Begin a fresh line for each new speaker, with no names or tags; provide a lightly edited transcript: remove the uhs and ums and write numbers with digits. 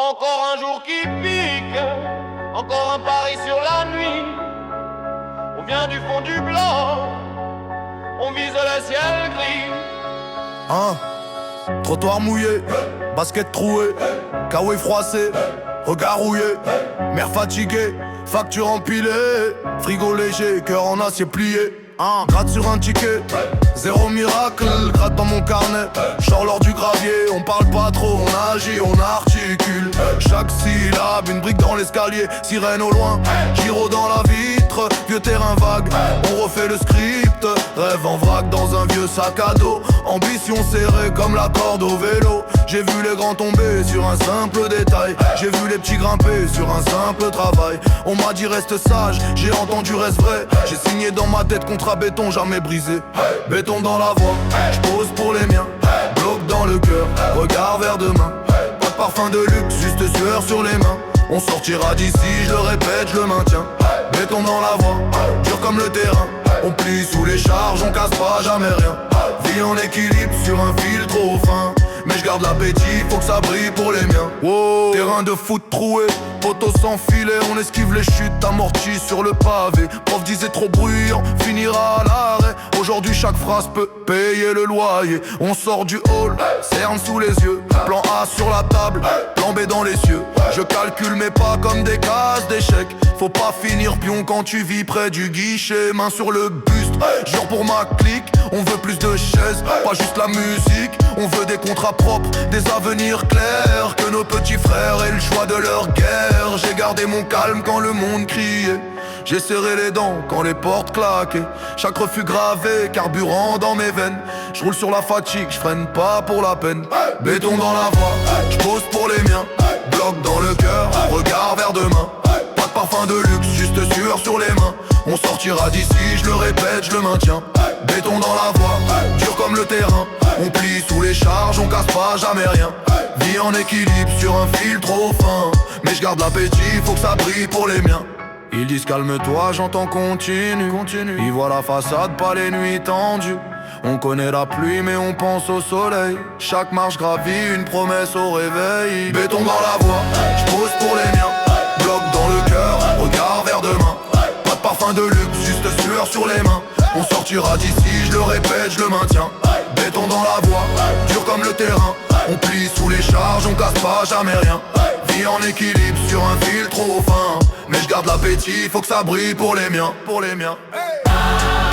Encore un jour qui pique, encore un pari sur la nuit. On vient du fond du blanc, on vise le ciel gris.
Hein? Trottoir mouillé, basket troué, kawaii froissé, regard rouillé, mère fatiguée, facture empilée, frigo léger, cœur en acier plié. Hein? Gratte sur un ticket, zéro miracle, gratte dans mon carnet. J'sors lors du gravier, on parle pas trop, on agit, on articule. Chaque syllabe, une brique dans l'escalier, sirène au loin, gyro dans la vitre, vieux terrain vague. On refait le script, rêve en vrac dans un vieux sac à dos. Ambition serrée comme la corde au vélo. J'ai vu les grands tomber sur un simple détail. J'ai vu les petits grimper sur un simple travail. On m'a dit reste sage, j'ai entendu reste vrai. J'ai signé dans ma tête contrat béton jamais brisé. Béton dans la voix, j'pose pour les miens. Bloc dans le cœur, regard vers demain. Pas de parfum de luxe, juste sueur sur les mains. On sortira d'ici, je le répète, je le maintiens. Béton dans la voie, dur comme le terrain. On plie sous les charges, on casse pas jamais rien. Vie en équilibre sur un fil trop fin. Mais je garde l'appétit, faut que ça brille pour les miens. Wow. Terrain de foot troué, poteau sans filet. On esquive les chutes amorties sur le pavé. Prof disait trop bruyant, finira à l'arrêt. Aujourd'hui chaque phrase peut payer le loyer. On sort du hall, cerne sous les yeux. Plan A sur la table, plan B dans les cieux. Je calcule mes pas comme des cases d'échecs. Faut pas finir pion quand tu vis près du guichet. Main sur le buste, jure pour ma clique. On veut plus de chaises, pas juste la musique. On veut des contrats propres, des avenirs clairs. Que nos petits frères aient le choix de leur guerre. J'ai gardé mon calme quand le monde criait. J'ai serré les dents quand les portes claquaient. Chaque refus gravé, carburant dans mes veines. Je roule sur la fatigue, je freine pas pour la peine. Béton dans la voie, je pose pour les miens. Bloc dans le cœur, regard vers demain. Pas de parfum de luxe, juste sueur sur les mains. On sortira d'ici, je le répète, je le maintiens. Béton dans la voie, dur comme le terrain. On plie sous les charges, on casse pas jamais rien. Vie en équilibre sur un fil trop fin. Mais je garde l'appétit, faut que ça brille pour les miens. Ils disent calme-toi, j'entends continue. Ils voient la façade, pas les nuits tendues. On connaît la pluie mais on pense au soleil. Chaque marche gravie, une promesse au réveil. Béton dans la voie, j'pose pour les miens. Bloc dans le cœur, regard vers demain. Pas de parfum de luxe, juste sueur sur les mains. On sortira d'ici, je le répète, je le maintiens. Béton dans la voie, dur comme le terrain. On plie sous les charges, on casse pas jamais rien. Vie en équilibre sur un fil trop fin. Mais je garde l'appétit, faut que ça brille pour les miens, pour les miens. Hey.